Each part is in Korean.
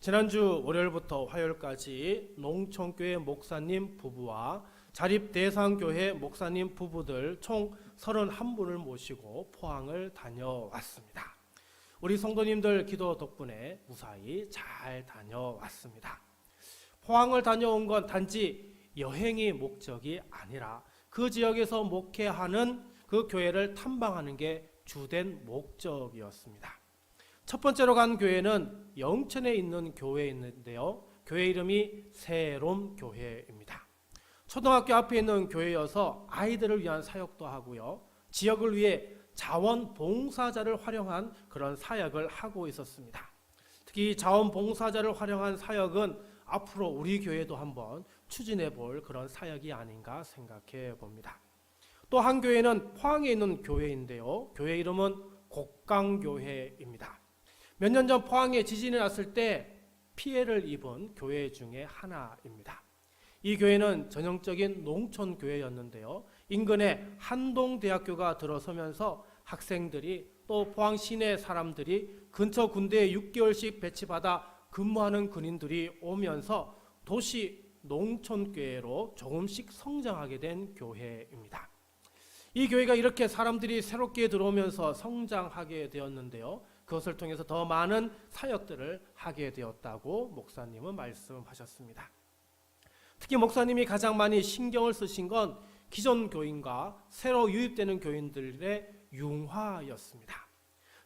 지난주 월요일부터 화요일까지 농촌교회 목사님 부부와 자립대상교회 목사님 부부들 총 31분을 모시고 포항을 다녀왔습니다. 우리 성도님들 기도 덕분에 무사히 잘 다녀왔습니다. 포항을 다녀온 건 단지 여행이 목적이 아니라 그 지역에서 목회하는 그 교회를 탐방하는 게 주된 목적이었습니다. 첫 번째로 간 교회는 영천에 있는 교회인데요. 교회 이름이 새롬 교회입니다. 초등학교 앞에 있는 교회여서 아이들을 위한 사역도 하고요. 지역을 위해 자원봉사자를 활용한 그런 사역을 하고 있었습니다. 특히 자원봉사자를 활용한 사역은 앞으로 우리 교회도 한번 추진해 볼 그런 사역이 아닌가 생각해 봅니다. 또 한 교회는 포항에 있는 교회인데요. 교회 이름은 곡강교회입니다. 몇 년 전 포항에 지진이 났을 때 피해를 입은 교회 중에 하나입니다. 이 교회는 전형적인 농촌 교회였는데요. 인근에 한동대학교가 들어서면서 학생들이 또 포항 시내 사람들이 근처 군대에 6개월씩 배치받아 근무하는 군인들이 오면서 도시 농촌교회로 조금씩 성장하게 된 교회입니다. 이 교회가 이렇게 사람들이 새롭게 들어오면서 성장하게 되었는데요. 그것을 통해서 더 많은 사역들을 하게 되었다고 목사님은 말씀하셨습니다. 특히 목사님이 가장 많이 신경을 쓰신 건 기존 교인과 새로 유입되는 교인들의 융화였습니다.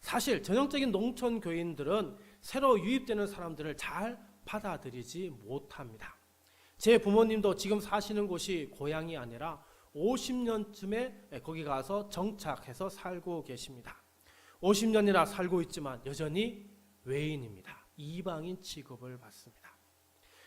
사실 전형적인 농촌 교인들은 새로 유입되는 사람들을 잘 받아들이지 못합니다. 제 부모님도 지금 사시는 곳이 고향이 아니라 50년쯤에 거기 가서 정착해서 살고 계십니다. 50년이나 살고 있지만 여전히 외인입니다. 이방인 취급을 받습니다.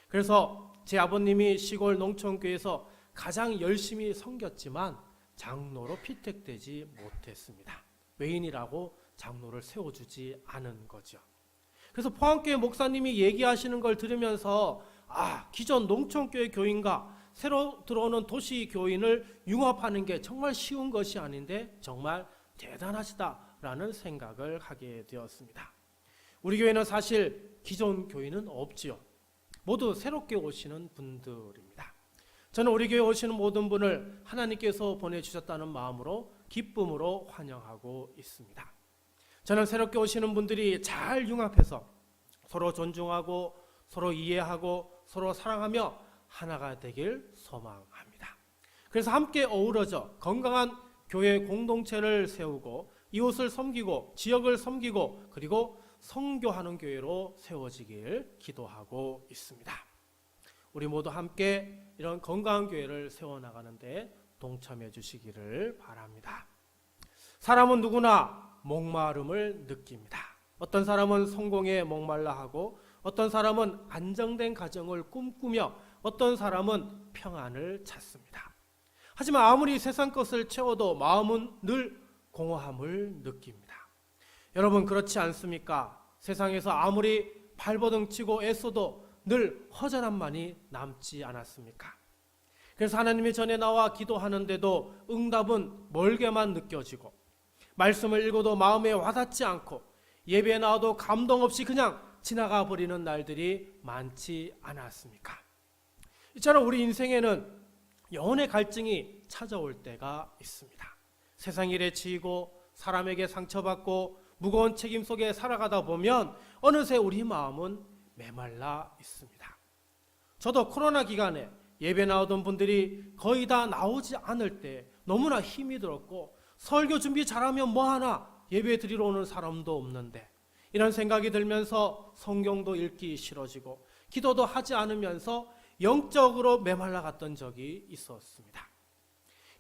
그래서 제 아버님이 시골 농촌교회에서 가장 열심히 섬겼지만 장로로 피택되지 못했습니다. 외인이라고 장로를 세워주지 않은 거죠. 그래서 포항교회 목사님이 얘기하시는 걸 들으면서 기존 농촌교회 교인과 새로 들어오는 도시 교인을 융합하는 게 정말 쉬운 것이 아닌데 정말 대단하시다라는 생각을 하게 되었습니다. 우리 교회는 사실 기존 교인은 없지요. 모두 새롭게 오시는 분들입니다. 저는 우리 교회 오시는 모든 분을 하나님께서 보내주셨다는 마음으로 기쁨으로 환영하고 있습니다. 저는 새롭게 오시는 분들이 잘 융합해서 서로 존중하고 서로 이해하고 서로 사랑하며 하나가 되길 소망합니다. 그래서 함께 어우러져 건강한 교회 공동체를 세우고 이웃을 섬기고 지역을 섬기고 그리고 선교하는 교회로 세워지길 기도하고 있습니다. 우리 모두 함께 이런 건강한 교회를 세워나가는데 동참해 주시기를 바랍니다. 사람은 누구나 목마름을 느낍니다. 어떤 사람은 성공에 목말라 하고 어떤 사람은 안정된 가정을 꿈꾸며 어떤 사람은 평안을 찾습니다. 하지만 아무리 세상 것을 채워도 마음은 늘 공허함을 느낍니다. 여러분 그렇지 않습니까? 세상에서 아무리 발버둥 치고 애써도 늘 허전함만이 남지 않았습니까? 그래서 하나님의 전에 나와 기도하는데도 응답은 멀게만 느껴지고 말씀을 읽어도 마음에 와닿지 않고 예배에 나와도 감동 없이 그냥 지나가 버리는 날들이 많지 않았습니까? 이처럼 우리 인생에는 영혼의 갈증이 찾아올 때가 있습니다. 세상 일에 치이고 사람에게 상처받고 무거운 책임 속에 살아가다 보면 어느새 우리 마음은 메말라 있습니다. 저도 코로나 기간에 예배 나오던 분들이 거의 다 나오지 않을 때 너무나 힘이 들었고 설교 준비 잘하면 뭐하나 예배 드리러 오는 사람도 없는데 이런 생각이 들면서 성경도 읽기 싫어지고 기도도 하지 않으면서 영적으로 메말라 갔던 적이 있었습니다.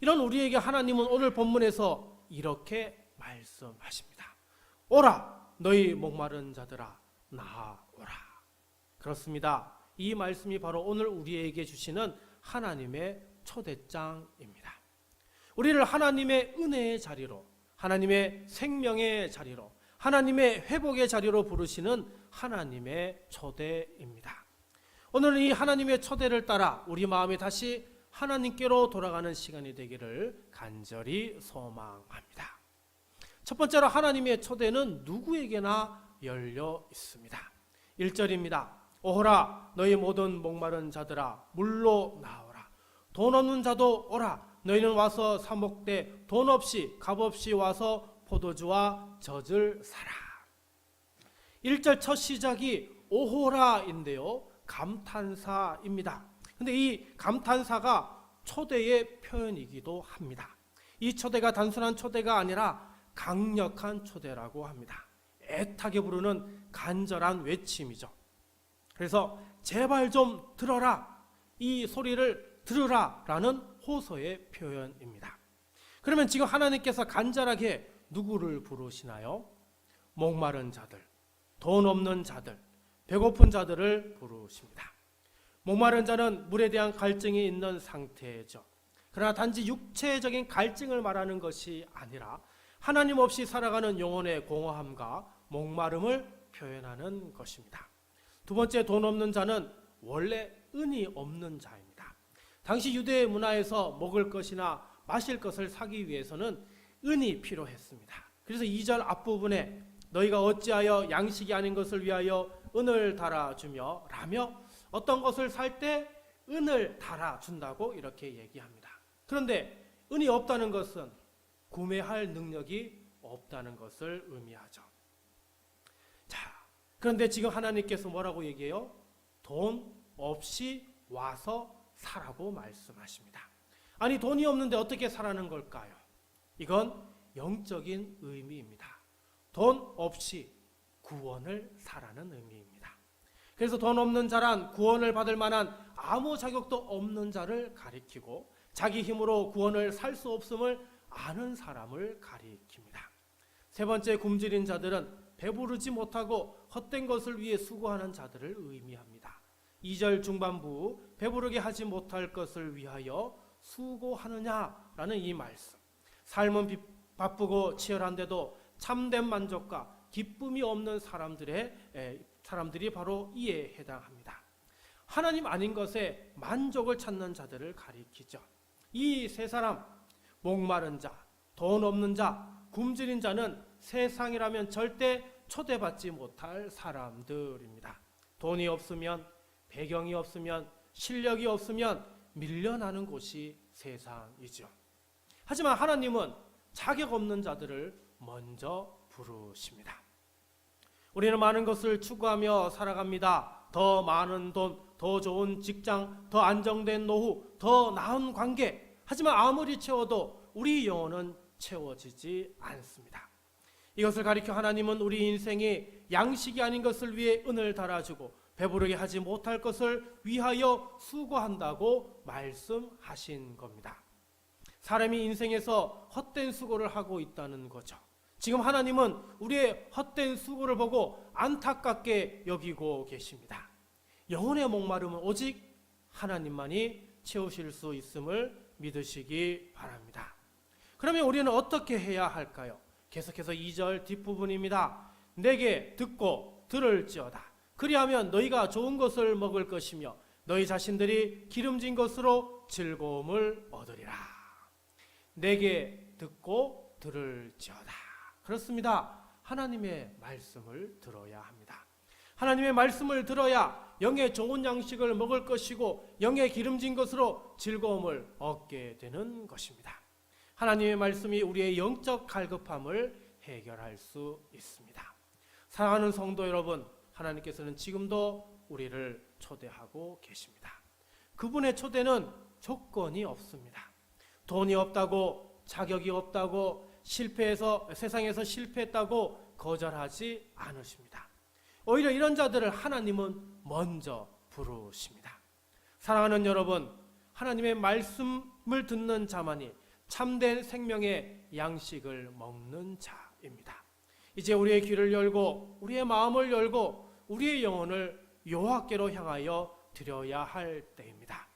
이런 우리에게 하나님은 오늘 본문에서 이렇게 말씀하십니다. 오라 너희 목마른 자들아 나아오라. 그렇습니다. 이 말씀이 바로 오늘 우리에게 주시는 하나님의 초대장입니다. 우리를 하나님의 은혜의 자리로 하나님의 생명의 자리로 하나님의 회복의 자리로 부르시는 하나님의 초대입니다. 오늘은 이 하나님의 초대를 따라 우리 마음이 다시 하나님께로 돌아가는 시간이 되기를 간절히 소망합니다. 첫 번째로 하나님의 초대는 누구에게나 열려 있습니다. 1절입니다. 오호라 너희 모든 목마른 자들아 물로 나오라. 돈 없는 자도 오라. 너희는 와서 사 먹되 돈 없이 값 없이 와서 포도주와 젖을 사라. 1절 첫 시작이 오호라인데요, 감탄사입니다. 근데 이 감탄사가 초대의 표현이기도 합니다. 이 초대가 단순한 초대가 아니라 강력한 초대라고 합니다. 애타게 부르는 간절한 외침이죠. 그래서 제발 좀 들어라, 이 소리를 들으라 라는 호소의 표현입니다. 그러면 지금 하나님께서 간절하게 누구를 부르시나요? 목마른 자들, 돈 없는 자들, 배고픈 자들을 부르십니다. 목마른 자는 물에 대한 갈증이 있는 상태죠. 그러나 단지 육체적인 갈증을 말하는 것이 아니라 하나님 없이 살아가는 영혼의 공허함과 목마름을 표현하는 것입니다. 두 번째, 돈 없는 자는 원래 은이 없는 자입니다. 당시 유대 문화에서 먹을 것이나 마실 것을 사기 위해서는 은이 필요했습니다. 그래서 2절 앞부분에 너희가 어찌하여 양식이 아닌 것을 위하여 은을 달아주며 라며 어떤 것을 살 때 은을 달아준다고 이렇게 얘기합니다. 그런데 은이 없다는 것은 구매할 능력이 없다는 것을 의미하죠. 자, 그런데 지금 하나님께서 뭐라고 얘기해요? 돈 없이 와서 사라고 말씀하십니다. 아니, 돈이 없는데 어떻게 사라는 걸까요? 이건 영적인 의미입니다. 돈 없이 구원을 사라는 의미입니다. 그래서 돈 없는 자란 구원을 받을 만한 아무 자격도 없는 자를 가리키고 자기 힘으로 구원을 살 수 없음을 아는 사람을 가리킵니다. 세 번째, 굶주린 자들은 배부르지 못하고 헛된 것을 위해 수고하는 자들을 의미합니다. 2절 중반부 배부르게 하지 못할 것을 위하여 수고하느냐라는 이 말씀. 삶은 바쁘고 치열한데도 참된 만족과 기쁨이 없는 사람들이 바로 이에 해당합니다. 하나님 아닌 것에 만족을 찾는 자들을 가리키죠. 이 세 사람, 목마른 자, 돈 없는 자, 굶주린 자는 세상이라면 절대 초대받지 못할 사람들입니다. 돈이 없으면, 배경이 없으면, 실력이 없으면 밀려나는 곳이 세상이죠. 하지만 하나님은 자격 없는 자들을 먼저 부르십니다. 우리는 많은 것을 추구하며 살아갑니다. 더 많은 돈, 더 좋은 직장, 더 안정된 노후, 더 나은 관계. 하지만 아무리 채워도 우리 영혼은 채워지지 않습니다. 이것을 가리켜 하나님은 우리 인생이 양식이 아닌 것을 위해 은을 달아주고 배부르게 하지 못할 것을 위하여 수고한다고 말씀하신 겁니다. 사람이 인생에서 헛된 수고를 하고 있다는 거죠. 지금 하나님은 우리의 헛된 수고를 보고 안타깝게 여기고 계십니다. 영혼의 목마름은 오직 하나님만이 채우실 수 있음을 믿으시기 바랍니다. 그러면 우리는 어떻게 해야 할까요? 계속해서 2절 뒷부분입니다. 내게 듣고 들을지어다. 그리하면 너희가 좋은 것을 먹을 것이며 너희 자신들이 기름진 것으로 즐거움을 얻으리라. 내게 듣고 들을지어다. 그렇습니다. 하나님의 말씀을 들어야 합니다. 하나님의 말씀을 들어야 영의 좋은 양식을 먹을 것이고 영의 기름진 것으로 즐거움을 얻게 되는 것입니다. 하나님의 말씀이 우리의 영적 갈급함을 해결할 수 있습니다. 사랑하는 성도 여러분, 하나님께서는 지금도 우리를 초대하고 계십니다. 그분의 초대는 조건이 없습니다. 돈이 없다고, 자격이 없다고, 세상에서 실패했다고 거절하지 않으십니다. 오히려 이런 자들을 하나님은 먼저 부르십니다. 사랑하는 여러분, 하나님의 말씀을 듣는 자만이 참된 생명의 양식을 먹는 자입니다. 이제 우리의 귀를 열고 우리의 마음을 열고 우리의 영혼을 여호와께로 향하여 드려야 할 때입니다.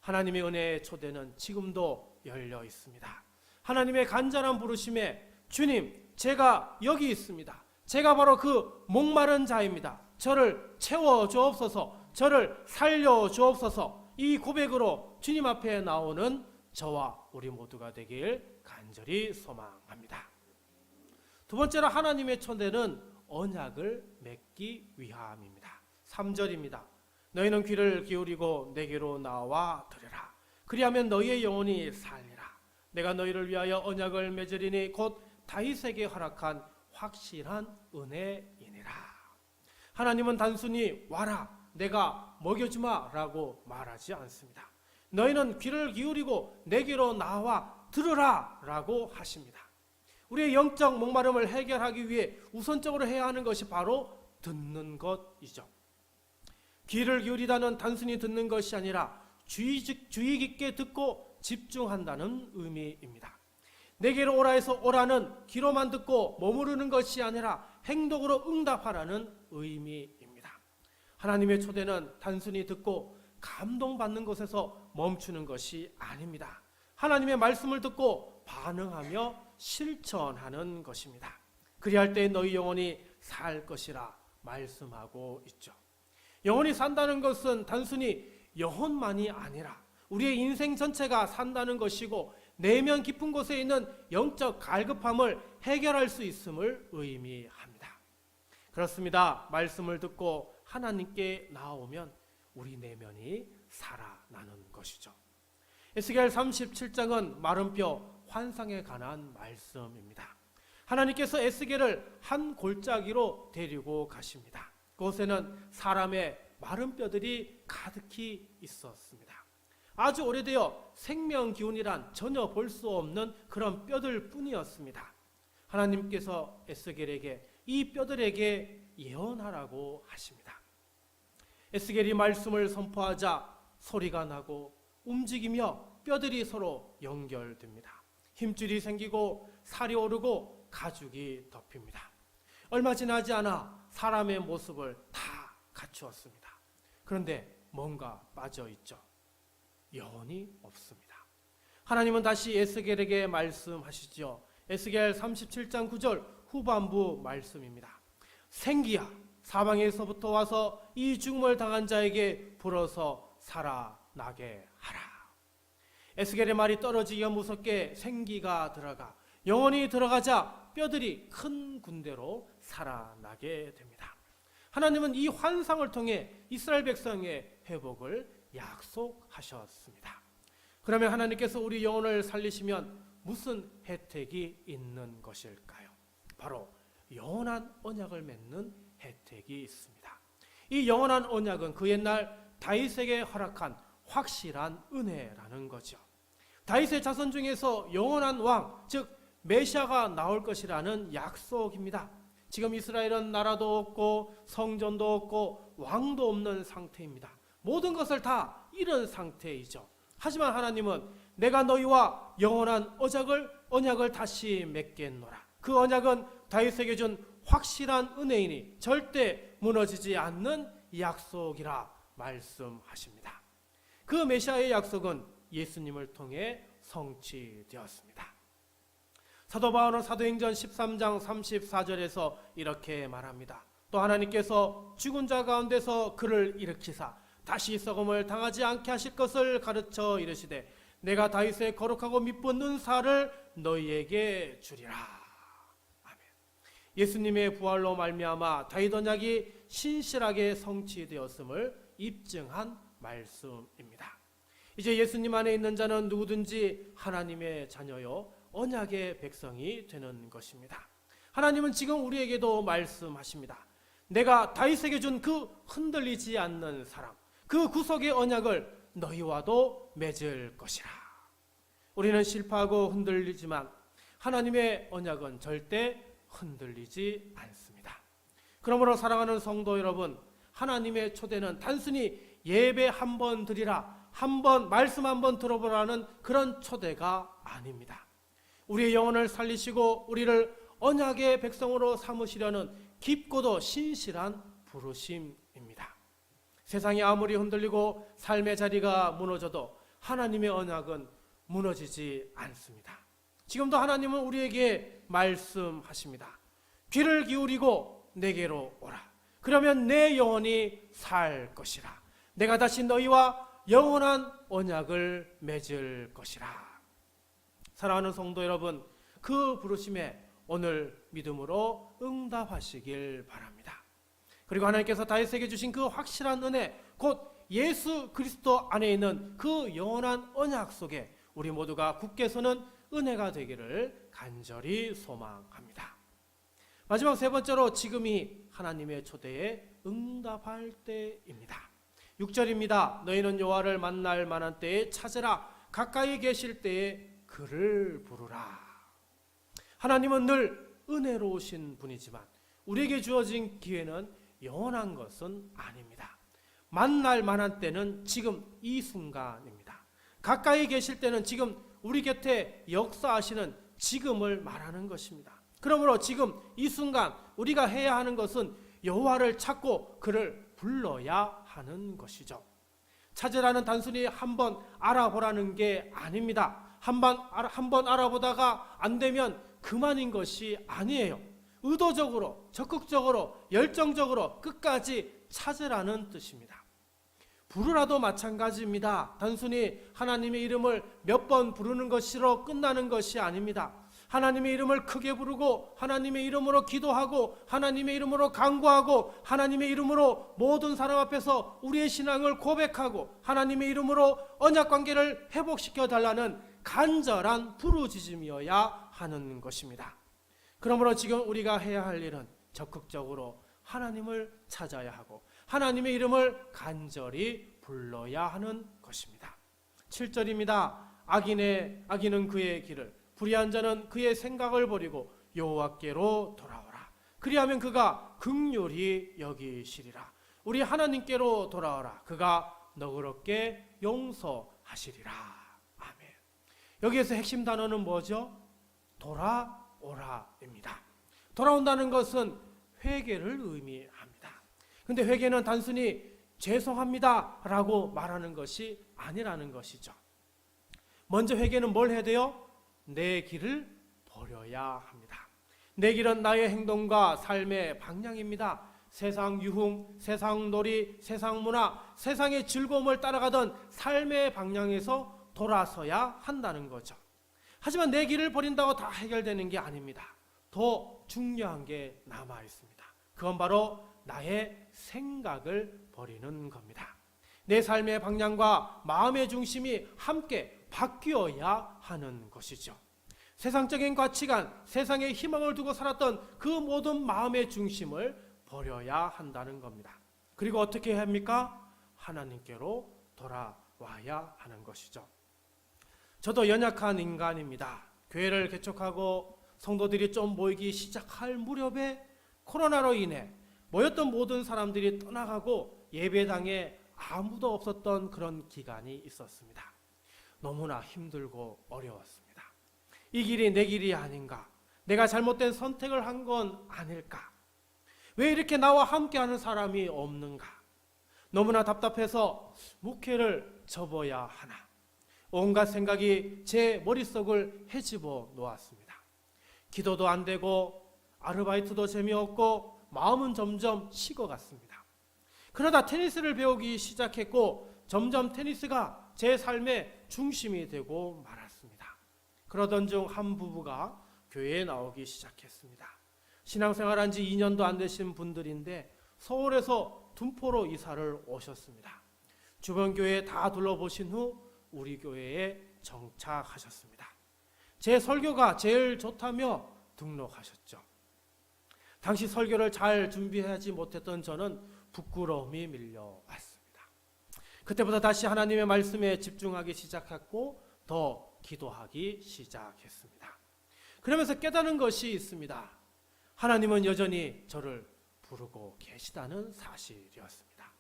하나님의 은혜의 초대는 지금도 열려 있습니다. 하나님의 간절한 부르심에 주님, 제가 여기 있습니다. 제가 바로 그 목마른 자입니다. 저를 채워 주옵소서, 저를 살려 주옵소서. 이 고백으로 주님 앞에 나오는 저와 우리 모두가 되길 간절히 소망합니다. 두 번째로 하나님의 초대는 언약을 맺기 위함입니다. 3절입니다. 너희는 귀를 기울이고 내게로 나와 들으라. 그리하면 너희의 영혼이 살리라. 내가 너희를 위하여 언약을 맺으리니 곧 다윗에게 허락한 확실한 은혜이니라. 하나님은 단순히 와라, 내가 먹여주마 라고 말하지 않습니다. 너희는 귀를 기울이고 내게로 나와 들으라 라고 하십니다. 우리의 영적 목마름을 해결하기 위해 우선적으로 해야 하는 것이 바로 듣는 것이죠. 귀를 기울이다는 단순히 듣는 것이 아니라 주의 깊게 듣고 집중한다는 의미입니다. 내게로 오라 해서 오라는 귀로만 듣고 머무르는 것이 아니라 행동으로 응답하라는 의미입니다. 하나님의 초대는 단순히 듣고 감동받는 것에서 멈추는 것이 아닙니다. 하나님의 말씀을 듣고 반응하며 실천하는 것입니다. 그리할 때 너희 영혼이 살 것이라 말씀하고 있죠. 영혼이 산다는 것은 단순히 영혼만이 아니라 우리의 인생 전체가 산다는 것이고 내면 깊은 곳에 있는 영적 갈급함을 해결할 수 있음을 의미합니다. 그렇습니다. 말씀을 듣고 하나님께 나아오면 우리 내면이 살아나는 것이죠. 에스겔 37장은 마른 뼈 환상에 관한 말씀입니다. 하나님께서 에스겔을 한 골짜기로 데리고 가십니다. 그곳에는 사람의 마른 뼈들이 가득히 있었습니다. 아주 오래되어 생명 기운이란 전혀 볼 수 없는 그런 뼈들 뿐이었습니다. 하나님께서 에스겔에게 이 뼈들에게 예언하라고 하십니다. 에스겔이 말씀을 선포하자 소리가 나고 움직이며 뼈들이 서로 연결됩니다. 힘줄이 생기고 살이 오르고 가죽이 덮입니다. 얼마 지나지 않아 사람의 모습을 다 갖추었습니다. 그런데 뭔가 빠져있죠. 영혼이 없습니다. 하나님은 다시 에스겔에게 말씀하시죠. 에스겔 37장 9절 후반부 말씀입니다. 생기야, 사방에서부터 와서 이 죽음을 당한 자에게 불어서 살아나게 하라. 에스겔의 말이 떨어지기가 무섭게 생기가 들어가 영혼이 들어가자 뼈들이 큰 군대로 살아나게 됩니다. 하나님은 이 환상을 통해 이스라엘 백성의 회복을 약속하셨습니다. 그러면 하나님께서 우리 영혼을 살리시면 무슨 혜택이 있는 것일까요? 바로 영원한 언약을 맺는 혜택이 있습니다. 이 영원한 언약은 그 옛날 다윗에게 허락한 확실한 은혜라는 거죠. 다윗의 자손 중에서 영원한 왕, 즉 메시아가 나올 것이라는 약속입니다. 지금 이스라엘은 나라도 없고 성전도 없고 왕도 없는 상태입니다. 모든 것을 다 잃은 상태이죠. 하지만 하나님은 내가 너희와 영원한 언약을 다시 맺겠노라. 그 언약은 다윗에게 준 확실한 은혜이니 절대 무너지지 않는 약속이라 말씀하십니다. 그 메시아의 약속은 예수님을 통해 성취되었습니다. 사도 바울은 사도행전 13장 34절에서 이렇게 말합니다. 또 하나님께서 죽은 자 가운데서 그를 일으키사 다시 썩음을 당하지 않게 하실 것을 가르쳐 이르시되 내가 다윗의 거룩하고 미쁜 은사를 너희에게 주리라. 아멘. 예수님의 부활로 말미암아 다윗 언약이 신실하게 성취되었음을 입증한 말씀입니다. 이제 예수님 안에 있는 자는 누구든지 하나님의 자녀요 언약의 백성이 되는 것입니다. 하나님은 지금 우리에게도 말씀하십니다. 내가 다윗에게 준 그 흔들리지 않는 사랑, 그 구속의 언약을 너희와도 맺을 것이라. 우리는 실패하고 흔들리지만 하나님의 언약은 절대 흔들리지 않습니다. 그러므로 사랑하는 성도 여러분, 하나님의 초대는 단순히 예배 한 번 드리라, 말씀 한 번 들어보라는 그런 초대가 아닙니다. 우리의 영혼을 살리시고 우리를 언약의 백성으로 삼으시려는 깊고도 신실한 부르심입니다. 세상이 아무리 흔들리고 삶의 자리가 무너져도 하나님의 언약은 무너지지 않습니다. 지금도 하나님은 우리에게 말씀하십니다. 귀를 기울이고 내게로 오라. 그러면 내 영혼이 살 것이라. 내가 다시 너희와 영원한 언약을 맺을 것이라. 사랑하는 성도 여러분, 그 부르심에 오늘 믿음으로 응답하시길 바랍니다. 그리고 하나님께서 다윗에게 주신 그 확실한 은혜, 곧 예수 그리스도 안에 있는 그 영원한 언약 속에 우리 모두가 굳게 서는 은혜가 되기를 간절히 소망합니다. 마지막 세 번째로 지금이 하나님의 초대에 응답할 때입니다. 6절입니다. 너희는 여호와를 만날 만한 때에 찾으라. 가까이 계실 때에 그를 부르라. 하나님은 늘 은혜로우신 분이지만 우리에게 주어진 기회는 영원한 것은 아닙니다. 만날 만한 때는 지금 이 순간입니다. 가까이 계실 때는 지금 우리 곁에 역사하시는 지금을 말하는 것입니다. 그러므로 지금 이 순간 우리가 해야 하는 것은 여호와를 찾고 그를 불러야 하는 것이죠. 찾으라는 단순히 한번 알아보라는 게 아닙니다. 한번 알아보다가 안 되면 그만인 것이 아니에요. 의도적으로, 적극적으로, 열정적으로 끝까지 찾으라는 뜻입니다. 부르라도 마찬가지입니다. 단순히 하나님의 이름을 몇 번 부르는 것으로 끝나는 것이 아닙니다. 하나님의 이름을 크게 부르고 하나님의 이름으로 기도하고 하나님의 이름으로 간구하고 하나님의 이름으로 모든 사람 앞에서 우리의 신앙을 고백하고 하나님의 이름으로 언약관계를 회복시켜 달라는 간절한 부르짖음이어야 하는 것입니다. 그러므로 지금 우리가 해야 할 일은 적극적으로 하나님을 찾아야 하고 하나님의 이름을 간절히 불러야 하는 것입니다. 7절입니다. 악인은 그의 길을, 불의한 자는 그의 생각을 버리고 여호와께로 돌아오라. 그리하면 그가 긍휼히 여기시리라. 우리 하나님께로 돌아오라. 그가 너그럽게 용서하시리라. 아멘. 여기에서 핵심 단어는 뭐죠? 돌아오라입니다. 돌아온다는 것은 회개를 의미합니다. 근데 회개는 단순히 죄송합니다 라고 말하는 것이 아니라는 것이죠. 먼저 회개는 뭘 해야 돼요? 내 길을 버려야 합니다. 내 길은 나의 행동과 삶의 방향입니다. 세상 유흥, 세상 놀이, 세상 문화, 세상의 즐거움을 따라가던 삶의 방향에서 돌아서야 한다는 거죠. 하지만 내 길을 버린다고 다 해결되는 게 아닙니다. 더 중요한 게 남아 있습니다. 그건 바로 나의 생각을 버리는 겁니다. 내 삶의 방향과 마음의 중심이 함께 바뀌어야 하는 것이죠. 세상적인 가치관, 세상의 희망을 두고 살았던 그 모든 마음의 중심을 버려야 한다는 겁니다. 그리고 어떻게 해야 합니까? 하나님께로 돌아와야 하는 것이죠. 저도 연약한 인간입니다. 교회를 개척하고 성도들이 좀 모이기 시작할 무렵에 코로나로 인해 모였던 모든 사람들이 떠나가고 예배당에 아무도 없었던 그런 기간이 있었습니다. 너무나 힘들고 어려웠습니다. 이 길이 내 길이 아닌가? 내가 잘못된 선택을 한 건 아닐까? 왜 이렇게 나와 함께하는 사람이 없는가? 너무나 답답해서 목회를 접어야 하나? 온갖 생각이 제 머릿속을 헤집어 놓았습니다. 기도도 안 되고 아르바이트도 재미없고 마음은 점점 식어갔습니다. 그러다 테니스를 배우기 시작했고 점점 테니스가 제 삶의 중심이 되고 말았습니다. 그러던 중 한 부부가 교회에 나오기 시작했습니다. 신앙생활한 지 2년도 안 되신 분들인데 서울에서 둔포로 이사를 오셨습니다. 주변 교회 다 둘러보신 후 우리 교회에 정착하셨습니다. 제 설교가 제일 좋다며 등록하셨죠. 당시 설교를 잘 준비하지 못했던 저는 부끄러움이 밀려왔습니다. 그때부터 다시 하나님의 말씀에 집중하기 시작했고 더 기도하기 시작했습니다. 그러면서 깨닫는 것이 있습니다. 하나님은 여전히 저를 부르고 계시다는 사실이었습니다.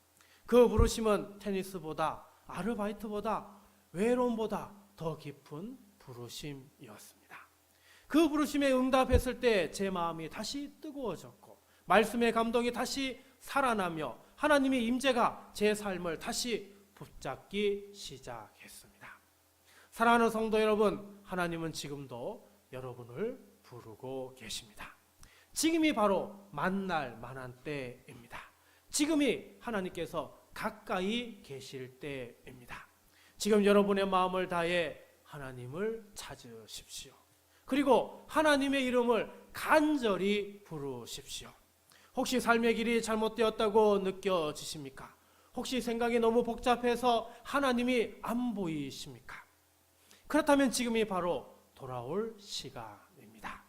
그 부르심은 테니스보다 아르바이트보다 외로움보다 더 깊은 부르심이었습니다. 그 부르심에 응답했을 때 제 마음이 다시 뜨거워졌고 말씀의 감동이 다시 살아나며 하나님의 임재가 제 삶을 다시 붙잡기 시작했습니다. 사랑하는 성도 여러분, 하나님은 지금도 여러분을 부르고 계십니다. 지금이 바로 만날 만한 때입니다. 지금이 하나님께서 가까이 계실 때입니다. 지금 여러분의 마음을 다해 하나님을 찾으십시오. 그리고 하나님의 이름을 간절히 부르십시오. 혹시 삶의 길이 잘못되었다고 느껴지십니까? 혹시 생각이 너무 복잡해서 하나님이 안 보이십니까? 그렇다면 지금이 바로 돌아올 시간입니다.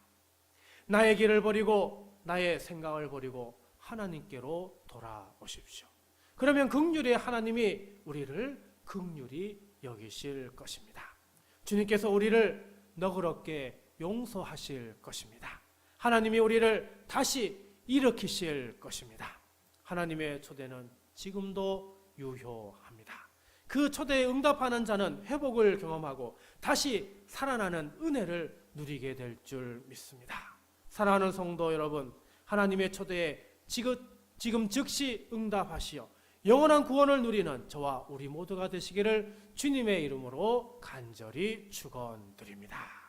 나의 길을 버리고 나의 생각을 버리고 하나님께로 돌아오십시오. 그러면 긍휼의 하나님이 우리를 긍휼히 여기실 것입니다. 주님께서 우리를 너그럽게 용서하실 것입니다. 하나님이 우리를 다시 일으키실 것입니다. 하나님의 초대는 지금도 유효합니다. 그 초대에 응답하는 자는 회복을 경험하고 다시 살아나는 은혜를 누리게 될 줄 믿습니다. 사랑하는 성도 여러분, 하나님의 초대에 지금 즉시 응답하시어 영원한 구원을 누리는 저와 우리 모두가 되시기를 주님의 이름으로 간절히 축원드립니다.